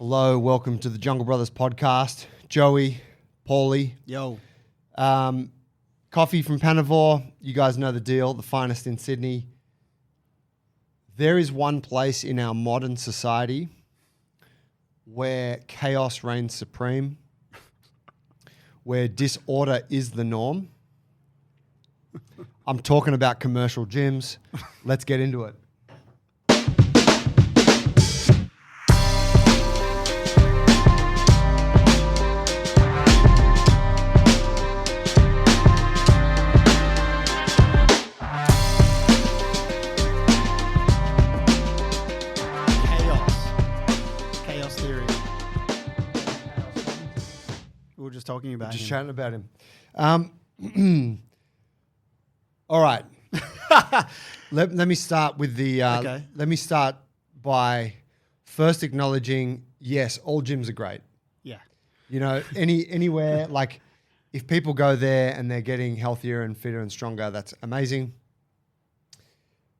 Hello, welcome to the Jungle Brothers podcast. Joey, Paulie. Yo. Coffee from Panavore. You guys know the deal, the finest in Sydney. There is one place in our modern society where chaos reigns supreme, where disorder is the norm. I'm talking about commercial gyms. Let's get into it. Talking about Just him. chatting about him. All right. let me start with the. Okay. Let me start by first acknowledging, yes, all gyms are great. Yeah. You know, anywhere, like if people go there and they're getting healthier and fitter and stronger, that's amazing.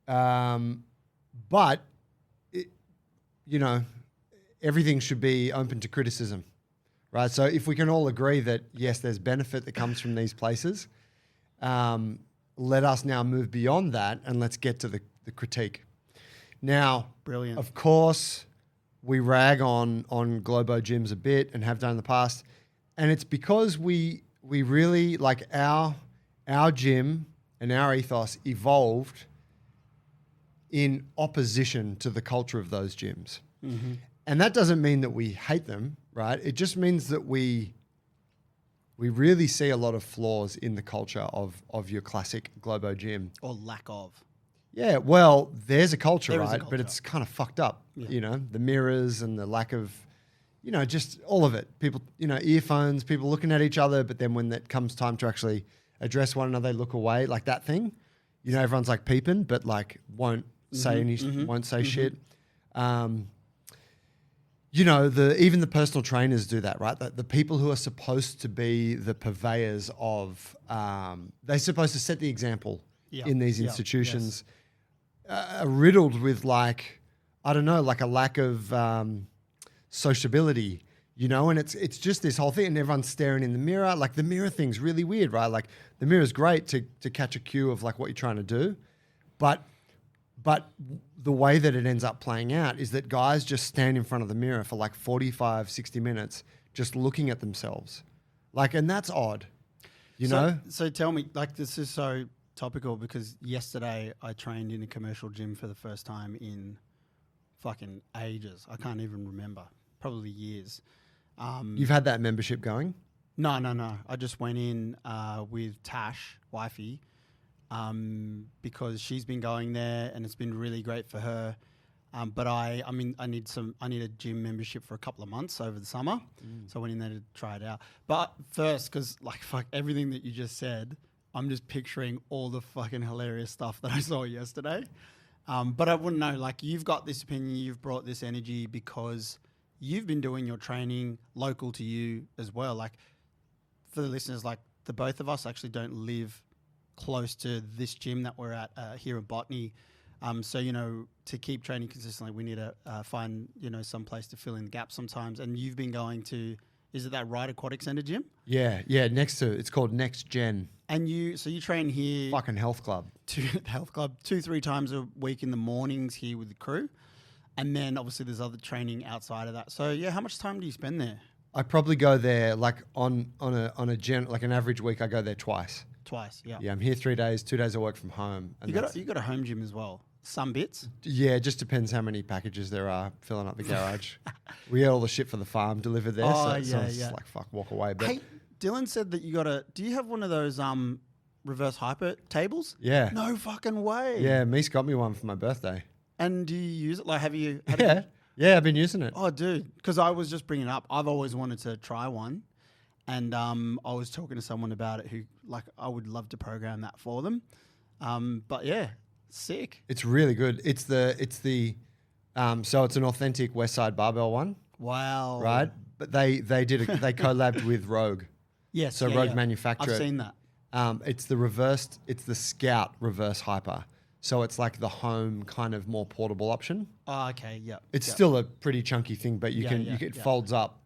But everything should be open to criticism. Right, so if we can all agree that, yes, there's benefit that comes from these places, let us now move beyond that and let's get to the critique. Now, Brilliant. Of course, we rag on Globo gyms a bit and have done in the past, and it's because we really, like our gym and our ethos evolved in opposition to the culture of those gyms. Mm-hmm. And that doesn't mean that we hate them, right? It just means that we really see a lot of flaws in the culture of your classic Globo gym. Or lack of. Yeah, well, there's a culture, There is a right? culture. But it's kind of fucked up, Yeah. The mirrors and the lack of, just all of it. People, earphones, people looking at each other, but then when it comes time to actually address one another, they look away, like that thing. Everyone's like peeping, but like won't say anything, won't say shit. Even the personal trainers do that, right? The people who are supposed to be the purveyors of, they're supposed to set the example in these institutions, are riddled with like a lack of sociability, and it's just this whole thing, and everyone's staring in the mirror. Like the mirror thing's really weird, right? Like the mirror's great to catch a cue of like what you're trying to do, but the way that it ends up playing out is that guys just stand in front of the mirror for like 45, 60 minutes just looking at themselves. And that's odd, know? So tell me, this is so topical because yesterday I trained in a commercial gym for the first time in fucking ages. I can't even remember. Probably years. You've had that membership going? No. I just went in with Tash, wifey, because she's been going there and it's been really great for her. But I need a gym membership for a couple of months over the summer. So I went in there to try it out. But first, because fuck everything that you just said, I'm just picturing all the fucking hilarious stuff that I saw yesterday. But I wouldn't know, you've got this opinion, you've brought this energy because you've been doing your training local to you as well. For the listeners, the both of us actually don't live close to this gym that we're at here in Botany. So, to keep training consistently, we need to find, some place to fill in the gap sometimes. And you've been going to, is it that Ride Aquatic Centre gym? Yeah, next to, it's called Next Gen. And you train here. Fucking health club. 2-3 times a week in the mornings here with the crew. And then obviously there's other training outside of that. So yeah, how much time do you spend there? I probably go there on an average week. I go there twice. Yeah. Yeah, I'm here 3 days. 2 days I work from home. And you got a home gym as well. Some bits. Yeah, it just depends how many packages there are filling up the garage. We get all the shit for the farm delivered there, so it's like fuck, walk away. But hey, Dylan said that do you have one of those reverse hyper tables? Yeah. No fucking way. Yeah, Meese got me one for my birthday. And do you use it? Have you? Yeah, I've been using it. Oh, dude, because I was just bringing it up. I've always wanted to try one. And I was talking to someone about it who, I would love to program that for them. But yeah, sick. It's really good. So it's an authentic Westside barbell one. Wow. Right? But they collabed with Rogue. Yes. So Rogue manufacture I've it. seen that. It's the Scout reverse hyper. So it's like the home kind of more portable option. Oh, okay. Yeah. It's still a pretty chunky thing, but it folds up.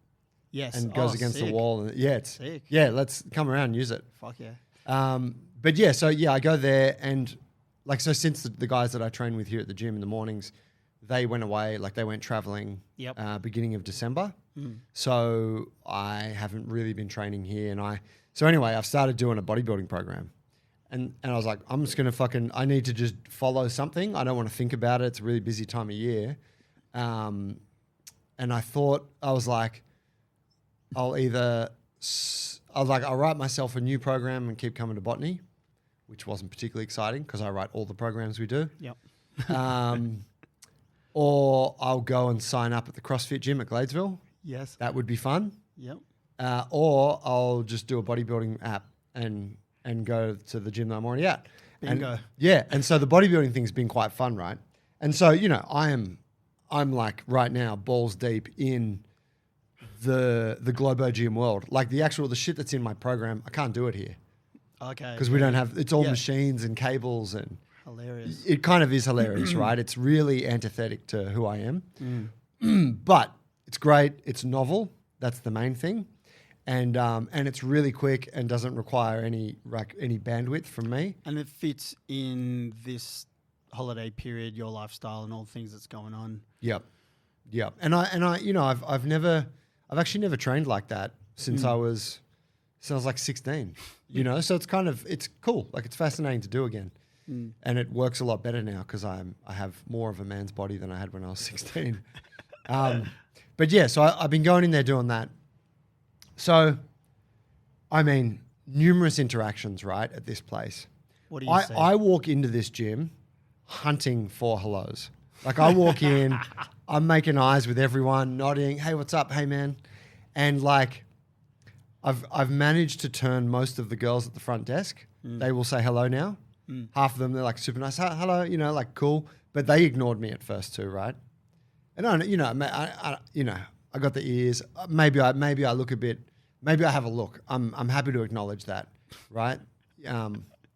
Yes. And goes against the wall. And it's sick. Yeah, let's come around and use it. Fuck yeah. But yeah, so yeah, I go there and like, so since the guys that I train with here at the gym in the mornings, they went away, like they went traveling beginning of December. So I haven't really been training here. So anyway, I've started doing a bodybuilding program. And I was like, I'm just going to I need to just follow something. I don't want to think about it. It's a really busy time of year. And I thought, I was like, I'll write myself a new program and keep coming to botany, which wasn't particularly exciting because I write all the programs we do. Yep. Or I'll go and sign up at the CrossFit gym at Gladesville. Yes. That would be fun. Yep. Or I'll just do a bodybuilding app and go to the gym that I'm already at. Bingo. And so the bodybuilding thing's been quite fun, right? And so, I'm like right now balls deep in the Globo gym world. Like the shit that's in my program, I can't do it here. Okay. Because we don't have, it's all machines and cables and hilarious. It kind of is hilarious, right? It's really antithetic to who I am. But it's great. It's novel. That's the main thing. And it's really quick and doesn't require any bandwidth from me. And it fits in this holiday period, your lifestyle and all the things that's going on. Yep. And I've actually never trained like that since I was like 16. So it's cool. Like it's fascinating to do again. And it works a lot better now because I have more of a man's body than I had when I was 16. But yeah, so I've been going in there doing that. So, I mean, numerous interactions, right, at this place. What do you say? I walk into this gym hunting for hellos. Like I walk in, I'm making eyes with everyone, nodding, hey, what's up? Hey, man. And like I've managed to turn most of the girls at the front desk. They will say hello now. Half of them, they're like super nice. Hello, like cool. But they ignored me at first too, right? And I got the ears. Maybe I look a bit. Maybe I have a look. I'm happy to acknowledge that, right?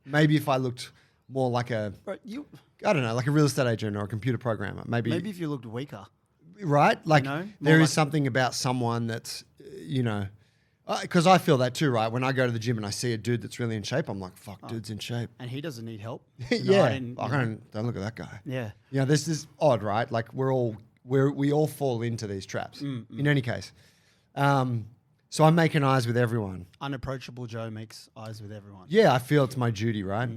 Maybe if I looked more like I don't know, like a real estate agent or a computer programmer. Maybe if you looked weaker, right? Like there is something about someone that's, because I feel that too, right? When I go to the gym and I see a dude that's really in shape, I'm like, fuck, dude's in shape, and he doesn't need help. Don't look at that guy. Yeah, this is odd, right? Like we all fall into these traps. In any case, so I'm making eyes with everyone. Unapproachable Joe makes eyes with everyone. Yeah, I feel it's my duty, right?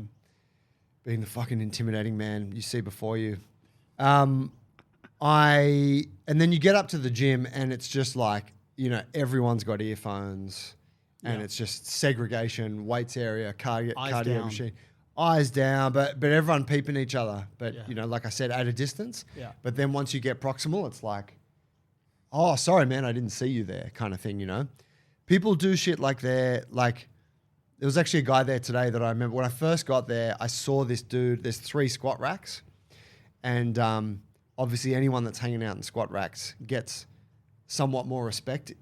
Being the fucking intimidating man you see before you. And then you get up to the gym and it's just like, everyone's got earphones and it's just segregation, weights area, cardio machine. Eyes down, but everyone peeping each other. But, like I said, at a distance. Yeah. But then once you get proximal, it's like, oh, sorry, man, I didn't see you there kind of thing, People do shit like there was actually a guy there today that I remember. When I first got there, I saw this dude. There's 3 squat racks. And obviously anyone that's hanging out in squat racks gets somewhat more respect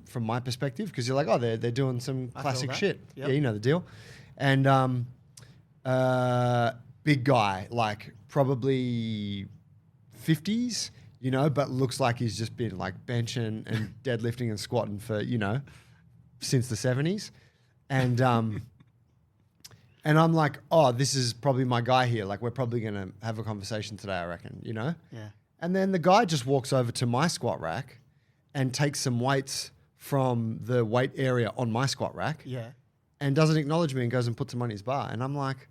from my perspective because you're like, oh, they're doing some classic shit. Yep. Yeah, you know the deal. And big guy, like probably 50s, but looks like he's just been like benching and deadlifting and squatting for, since the 70s. And and I'm like, oh, this is probably my guy here. Like we're probably going to have a conversation today, I reckon, Yeah. And then the guy just walks over to my squat rack and takes some weights from the weight area on my squat rack. Yeah. And doesn't acknowledge me and goes and puts them on his bar. And I'm like,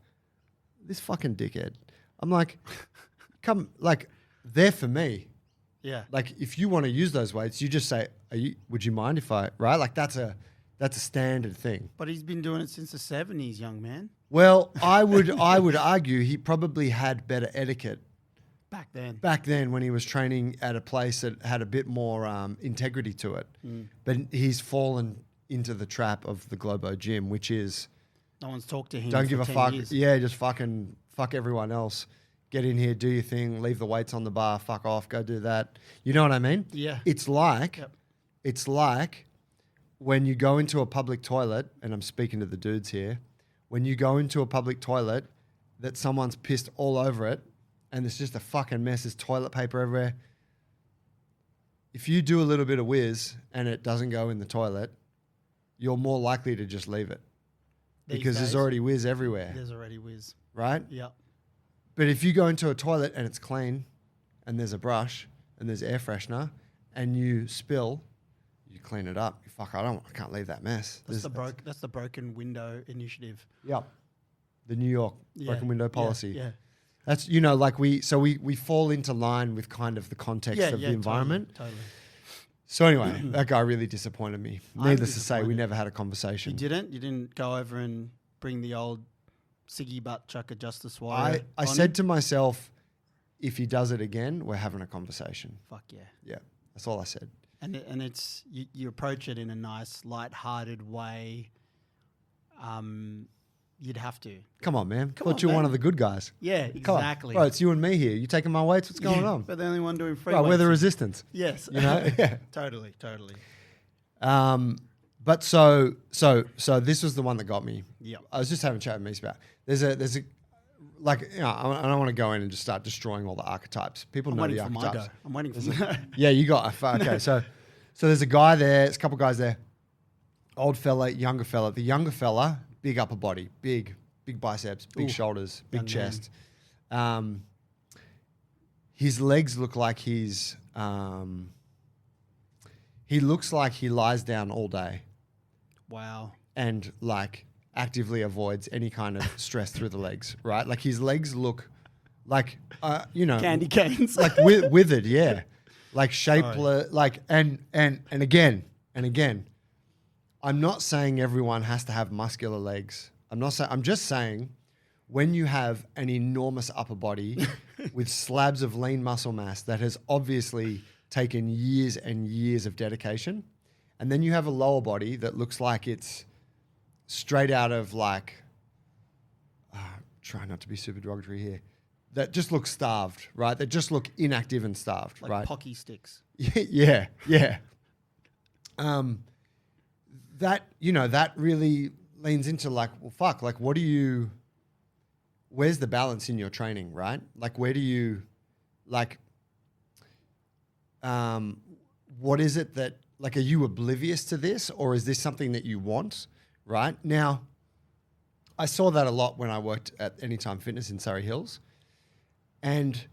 this fucking dickhead. I'm like, they're for me. Yeah. Like if you want to use those weights, you just say, would you mind if right? Like that's a standard thing. But he's been doing it since the 70s, young man. Well, I would argue he probably had better etiquette back then when he was training at a place that had a bit more integrity to it. But he's fallen into the trap of the Globo gym, which is no one's talked to him. Don't give a fuck. Years. Yeah, just fucking fuck everyone else. Get in here, do your thing, leave the weights on the bar, fuck off, go do that. You know what I mean? Yeah. It's like when you go into a public toilet, and I'm speaking to the dudes here, when you go into a public toilet, that someone's pissed all over it and it's just a fucking mess, there's toilet paper everywhere. If you do a little bit of whiz and it doesn't go in the toilet, you're more likely to just leave it. Because there's already whiz everywhere. There's already whiz. Right? Yep. But if you go into a toilet and it's clean and there's a brush and there's air freshener and you spill, you clean it up. Fuck, I can't leave that mess. That's the broken window initiative. Yep. The New York broken window policy. Yeah. That's, you know, like we fall into line with kind of the context of the environment. Totally. So anyway, that guy really disappointed me. Needless to say, we never had a conversation. You didn't? You didn't go over and bring the old Siggy butt chucker Justice Warrior? I said to myself, if he does it again, we're having a conversation. Fuck yeah. Yeah, that's all I said. And it's you approach it in a nice, light-hearted way. You'd have to. Come on, man. Thought you were one of the good guys. Yeah, exactly. Bro, it's you and me here. You taking my weights? What's going on? But the only one doing free weights. We're the weights. resistance. Yes. You know? Yeah. Totally. But so this was the one that got me. Yeah. I was just having a chat with Mies about. There's a like, you know, I don't want to go in and just start destroying all the archetypes. People know the archetypes. I'm waiting for my Yeah, you got okay. So there's a guy there. There's a couple guys there. Old fella, younger fella. The younger fella, big upper body, big biceps, big shoulders, big chest. His legs look like he looks like he lies down all day. Wow. And like actively avoids any kind of stress through the legs, right? Like his legs look like, you know, candy canes, like withered, yeah, like shapeless, like and again, I'm not saying everyone has to have muscular legs. I'm just saying when you have an enormous upper body with slabs of lean muscle mass that has obviously taken years and years of dedication, and then you have a lower body that looks like it's straight out of like, try not to be super derogatory here, that just look starved, right? That just look inactive and starved, like right? Pocky sticks. Yeah. That, you know, that really leans into like, well, fuck, like where's the balance in your training, right? Like where do you, like, what is it that, like, are you oblivious to this or is this something that you want, right? Now, I saw that a lot when I worked at Anytime Fitness in Surrey Hills. And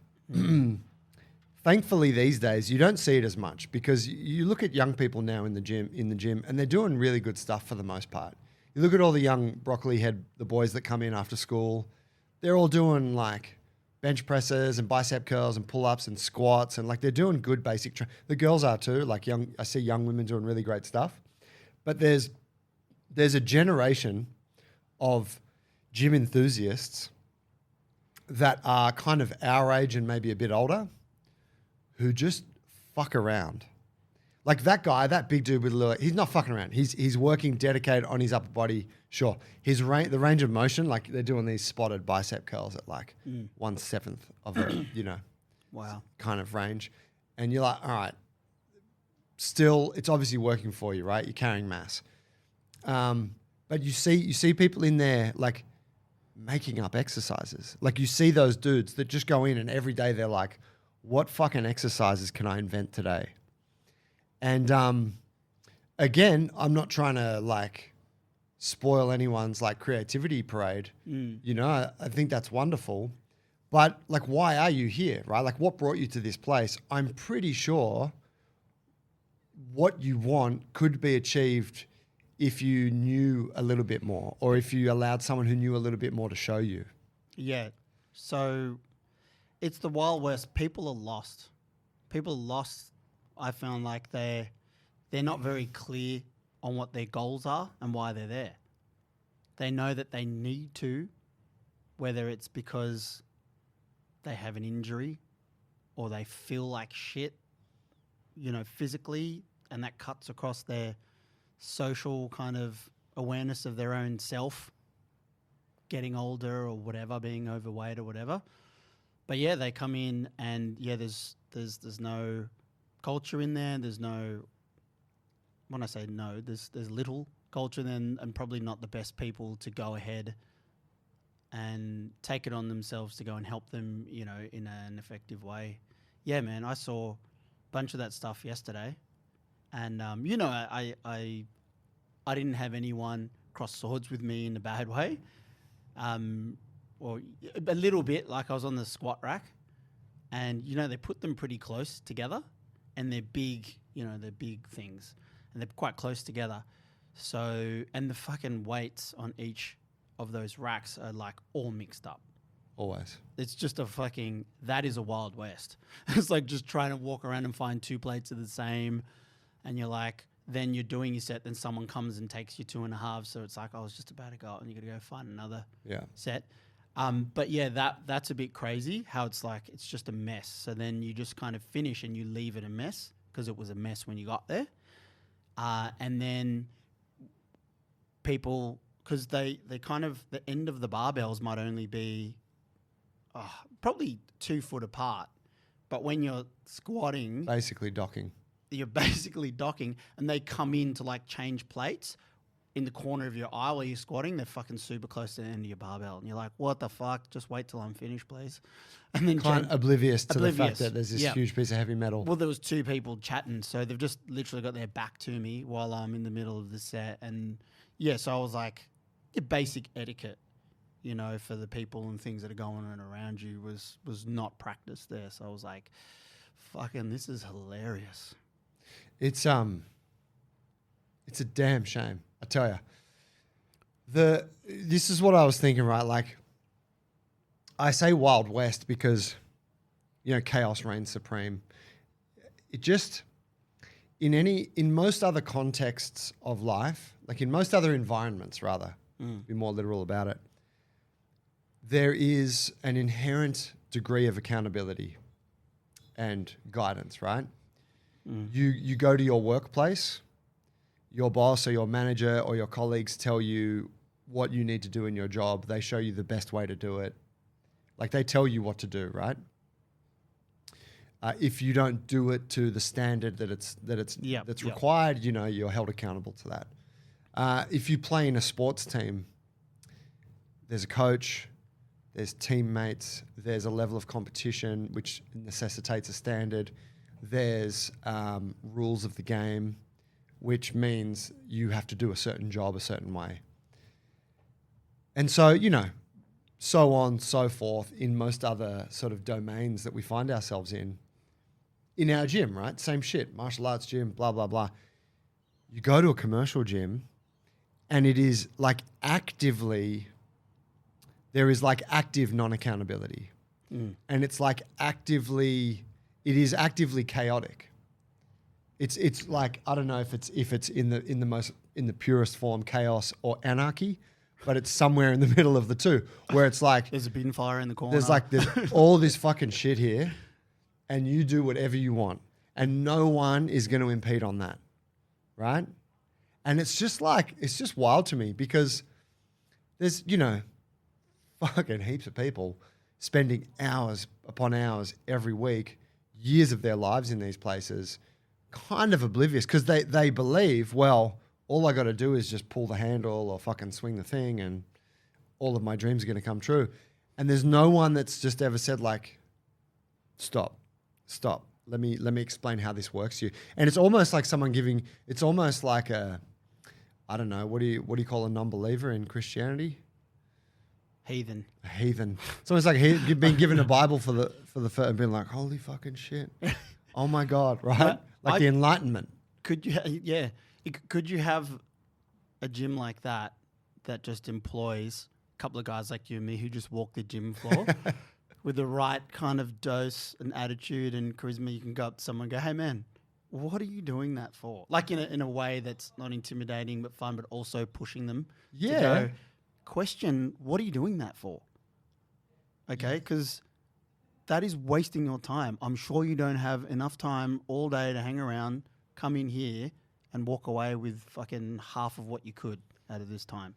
thankfully these days you don't see it as much because you look at young people now in the gym and they're doing really good stuff for the most part. You look at all the young broccoli head, the boys that come in after school, they're all doing like bench presses and bicep curls and pull-ups and squats and like they're doing good basic the girls are too, like I see young women doing really great stuff. But there's a generation of gym enthusiasts that are kind of our age and maybe a bit older who just fuck around. Like that guy, that big dude with a little, he's not fucking around. He's working dedicated on his upper body. Sure. The range of motion, like they're doing these spotted bicep curls at like 1/7 of a, you know, wow, kind of range. And you're like, all right, still, it's obviously working for you, right? You're carrying mass. But you see people in there like making up exercises. Like you see those dudes that just go in and every day they're like, what fucking exercises can I invent today? And again, I'm not trying to like spoil anyone's like creativity parade. You know, I think that's wonderful. But like, why are you here, right? Like what brought you to this place? I'm pretty sure what you want could be achieved if you knew a little bit more or if you allowed someone who knew a little bit more to show you. Yeah. So it's the Wild West. People are lost. I found like they're not very clear on what their goals are and why they're there. They know that they need to, whether it's because they have an injury or they feel like shit, you know, physically, and that cuts across their social kind of awareness of their own self, getting older or whatever, being overweight or whatever. But yeah, they come in and yeah, there's no culture in there. There's no, when I say no, there's little culture then, and probably not the best people to go ahead and take it on themselves to go and help them, you know, in an effective way. Yeah, man, I saw a bunch of that stuff yesterday, and you know, I didn't have anyone cross swords with me in a bad way, or a little bit. Like I was on the squat rack, and you know, they put them pretty close together, and they're big, you know, they're big things, and they're quite close together. So, and the fucking weights on each of those racks are like all mixed up. Always. It's just that is a Wild West. It's like just trying to walk around and find 2 plates of the same. And you're like, then you're doing your set, then someone comes and takes you 2.5. So it's like, I was just about to go out and you got to go find another set. But yeah, that's a bit crazy how it's like, it's just a mess. So then you just kind of finish and you leave it a mess because it was a mess when you got there. And then people, because they kind of, the end of the barbells might only be probably 2 foot apart. But when you're squatting... You're basically docking, and they come in to like change plates in the corner of your eye while you're squatting. They're fucking super close to the end of your barbell. And you're like, what the fuck? Just wait till I'm finished, please. And then kind of oblivious to the fact that there's this huge piece of heavy metal. Well, there was 2 people chatting, so they've just literally got their back to me while I'm in the middle of the set. And yeah, so I was like, your basic etiquette, you know, for the people and things that are going on around you was not practiced there. So I was like, fucking, this is hilarious. It's a damn shame, I tell you. This is what I was thinking, right? Like, I say Wild West because, you know, chaos reigns supreme. It just, in most other contexts of life, like in most other environments, rather, be more literal about it, there is an inherent degree of accountability and guidance, right? You go to your workplace, your boss or your manager or your colleagues tell you what you need to do in your job. They show you the best way to do it. Like they tell you what to do, right? If you don't do it to the standard that's required, you know, you're held accountable to that. If you play in a sports team, there's a coach, there's teammates, there's a level of competition which necessitates a standard. There's rules of the game, which means you have to do a certain job a certain way. And so, you know, so on, so forth in most other sort of domains that we find ourselves in our gym, right? Same shit, martial arts gym, blah, blah, blah. You go to a commercial gym and it is like there is like active non-accountability. And it's like it is actively chaotic. It's like, I don't know if it's in the purest form chaos or anarchy, but it's somewhere in the middle of the two, where it's like there's a bin fire in the corner. There's all this fucking shit here, and you do whatever you want, and no one is going to impede on that, right? And it's just wild to me because there's, you know, fucking heaps of people spending hours upon hours every week, years of their lives in these places, kind of oblivious because they believe, well, all I got to do is just pull the handle or fucking swing the thing and all of my dreams are going to come true. And there's no one that's just ever said like, stop. Let me explain how this works to you. And it's almost like it's almost like I don't know, what do you call a non-believer in Christianity? Heathen. A heathen. It's almost like being given a Bible for the first and being like, holy fucking shit. Oh my God, right? Like the Enlightenment. Could you have a gym like that just employs a couple of guys like you and me who just walk the gym floor with the right kind of dose and attitude and charisma? You can go up to someone and go, hey man, what are you doing that for? Like in a way that's not intimidating but fun, but also pushing them to go, question, what are you doing that for? Okay, because that is wasting your time. I'm sure you don't have enough time all day to hang around, come in here and walk away with fucking half of what you could out of this time.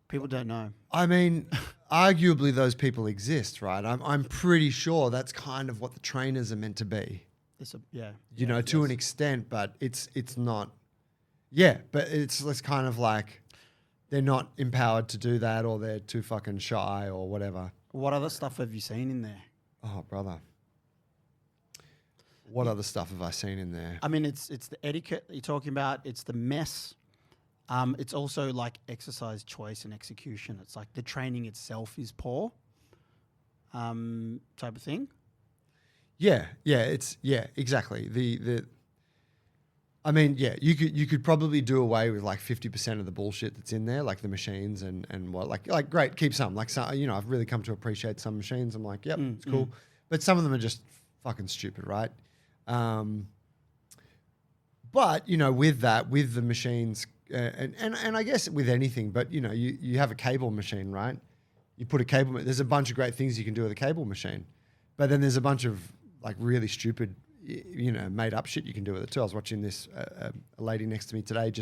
People don't know. I mean, arguably those people exist, right? I'm pretty sure that's kind of what the trainers are meant to be. You know, to an extent, but it's not. Yeah, but it's kind of like they're not empowered to do that, or they're too fucking shy or whatever. What other stuff have you seen in there? Oh, brother. What other stuff have I seen in there? I mean, it's the etiquette that you're talking about. It's the mess. It's also like exercise choice and execution. It's like the training itself is poor, type of thing. Yeah, exactly. I mean, yeah, you could probably do away with like 50% of the bullshit that's in there, like the machines and what, like great, keep some. Like, so, you know, I've really come to appreciate some machines. I'm like, yep, it's cool. But some of them are just fucking stupid, right? But, you know, with the machines, and I guess with anything, but, you know, you have a cable machine, right? You put a cable, there's a bunch of great things you can do with a cable machine. But then there's a bunch of like really stupid, you know, made up shit you can do with it too. I was watching this, a lady next to me today,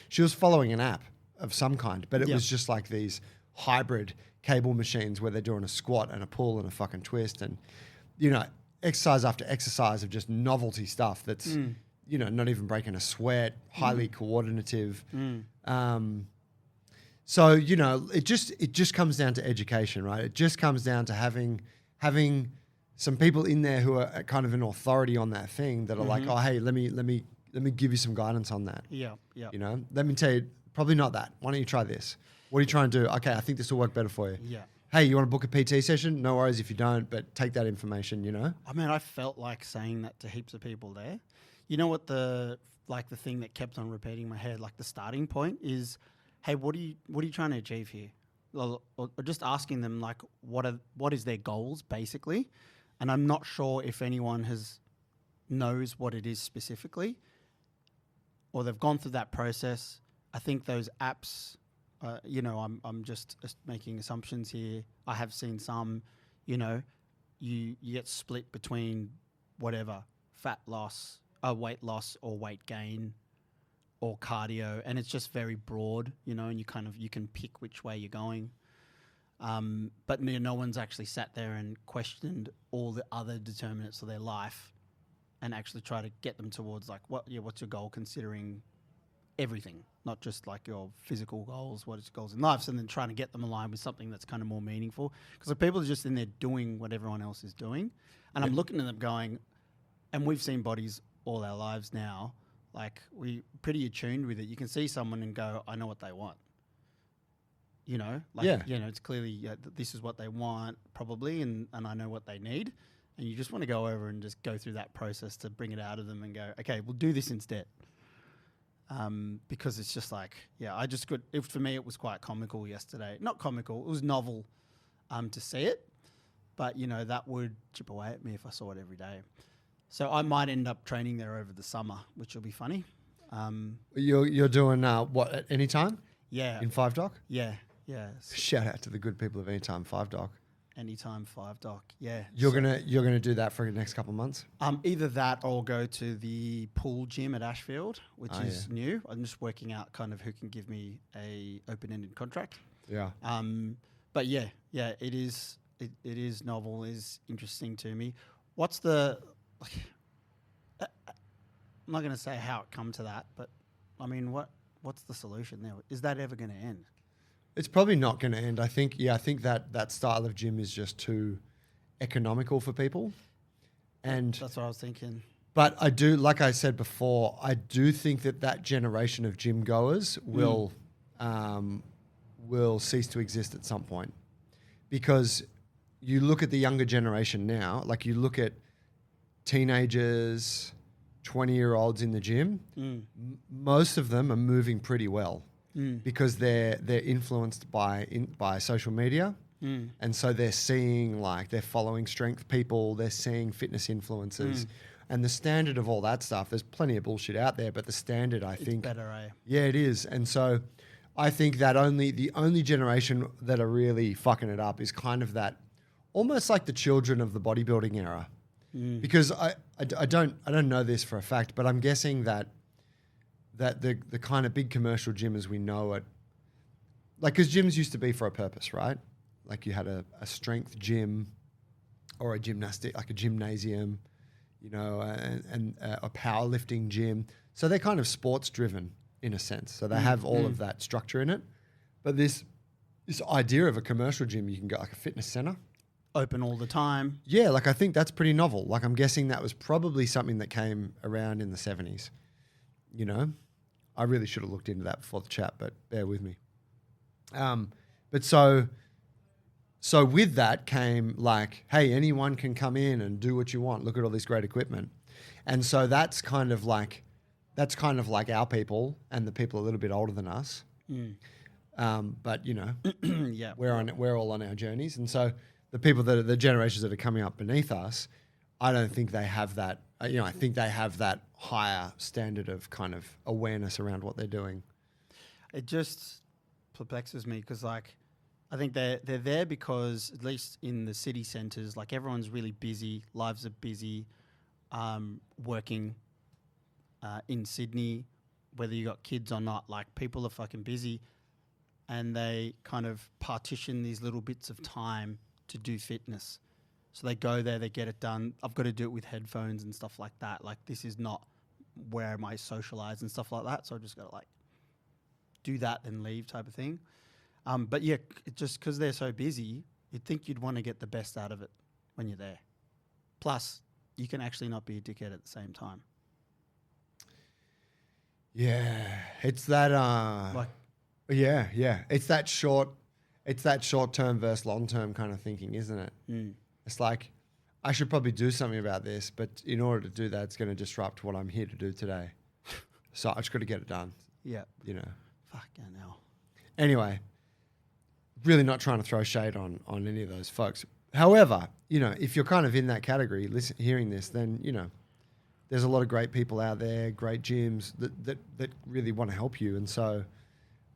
she was following an app of some kind, but it was just like these hybrid cable machines where they're doing a squat and a pull and a fucking twist and, you know, exercise after exercise of just novelty stuff that's, you know, not even breaking a sweat, highly coordinative. So, you know, it just comes down to education, right? It just comes down to having some people in there who are kind of an authority on that thing that are like, oh, hey, let me give you some guidance on that. Yeah. You know, let me tell you, probably not that. Why don't you try this? What are you trying to do? Okay, I think this will work better for you. Yeah. Hey, you want to book a PT session? No worries if you don't, but take that information, you know? I mean, I felt like saying that to heaps of people there. You know what the thing that kept on repeating in my head, like the starting point is, hey, what are you trying to achieve here? Or just asking them like, what is their goals basically? And I'm not sure if anyone knows what it is specifically, or they've gone through that process. I think those apps, you know, I'm just making assumptions here. I have seen some, you know, you get split between whatever, fat loss, weight loss or weight gain or cardio. And it's just very broad, you know, and you can pick which way you're going. But no one's actually sat there and questioned all the other determinants of their life and actually try to get them towards like, what's your goal considering everything, not just like your physical goals, what is your goals in life, and then trying to get them aligned with something that's kind of more meaningful. Because the people are just in there doing what everyone else is doing. And I'm looking at them going, and we've seen bodies all our lives now, like we pretty attuned with it. You can see someone and go, I know what they want. You know, like, you know, it's clearly this is what they want probably, and I know what they need. And you just want to go over and just go through that process to bring it out of them and go, okay, we'll do this instead. Because it's just like, for me, it was quite comical yesterday. Not comical, it was novel to see it. But, you know, that would chip away at me if I saw it every day. So I might end up training there over the summer, which will be funny. You're doing what, at any time? Yeah. In 5 Doc? Yeah. Shout out to the good people of Anytime 5 Doc. Anytime 5 Doc, yeah. You're gonna do that for the next couple of months? Either that or go to the pool gym at Ashfield, which is new. I'm just working out kind of who can give me a open-ended contract. Yeah. But yeah, it is novel, is interesting to me. What's the I'm not going to say how it come to that, but I mean, what's the solution there? Is that ever going to end? It's probably not going to end. I think that style of gym is just too economical for people. And that's what I was thinking. But I do, like I said before, I do think that generation of gym goers will cease to exist at some point. Because you look at the younger generation now, like you look at teenagers, 20-year-olds in the gym, most of them are moving pretty well. Because they're influenced by social media, and so they're seeing they're following strength people, they're seeing fitness influencers, and the standard of all that stuff. There's plenty of bullshit out there, but the standard, I think, better, eh? Yeah, it is, and so I think that the only generation that are really fucking it up is kind of that, almost like the children of the bodybuilding era, because I don't know this for a fact, but I'm guessing that the kind of big commercial gym as we know it, like, because gyms used to be for a purpose, right? Like you had a strength gym or a gymnastic, like a gymnasium, you know, and a powerlifting gym. So they're kind of sports driven in a sense. So they have all of that structure in it. But this idea of a commercial gym, you can go like a fitness center. Open all the time. Yeah, like I think that's pretty novel. Like I'm guessing that was probably something that came around in the 70s. You know? I really should have looked into that before the chat, but bear with me. But so with that came like, hey, anyone can come in and do what you want. Look at all this great equipment. And so that's kind of like our people and the people a little bit older than us. But you know, yeah, we're all on our journeys. And so the people that are the generations that are coming up beneath us, I don't think they have that. I think they have that higher standard of kind of awareness around what they're doing. It just perplexes me because, like, I think they're there because, at least in the city centres, like everyone's really busy, lives are busy, working in Sydney, whether you got kids or not, like people are fucking busy, and they kind of partition these little bits of time to do fitness. So they go there, they get it done. I've got to do it with headphones and stuff like that. Like this is not where I socialize and stuff like that. So I just got to like do that then leave type of thing. But yeah, just because they're so busy, you'd think you'd want to get the best out of it when you're there. Plus, you can actually not be a dickhead at the same time. Yeah, it's that. Yeah, it's that short-term versus long-term kind of thinking, isn't it? It's like, I should probably do something about this, but in order to do that, it's going to disrupt what I'm here to do today. So I just got to get it done. Yeah. You know. Fucking hell. Anyway, really not trying to throw shade on any of those folks. However, you know, if you're kind of in that category, hearing this, then, you know, there's a lot of great people out there, great gyms that really want to help you. And so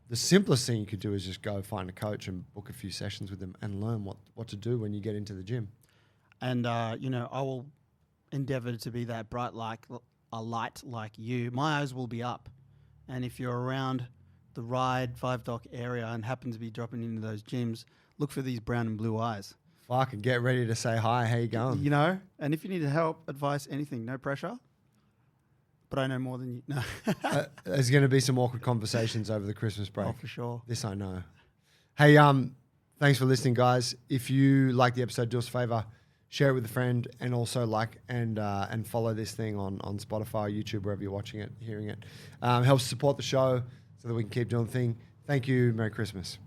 the simplest thing you could do is just go find a coach and book a few sessions with them and learn what to do when you get into the gym. And, you know, I will endeavour to be that bright like a light like you. My eyes will be up. And if you're around the Ride 5 Dock area and happen to be dropping into those gyms, look for these brown and blue eyes. Fuck, and get ready to say hi. How you going? You know, and if you need help, advice, anything, no pressure. But I know more than you. No. There's going to be some awkward conversations over the Christmas break. Oh, for sure. This I know. Hey, thanks for listening, guys. If you like the episode, do us a favor, share it with a friend, and also like and follow this thing on Spotify, YouTube, wherever you're watching it, hearing it. Helps support the show so that we can keep doing the thing. Thank you. Merry Christmas.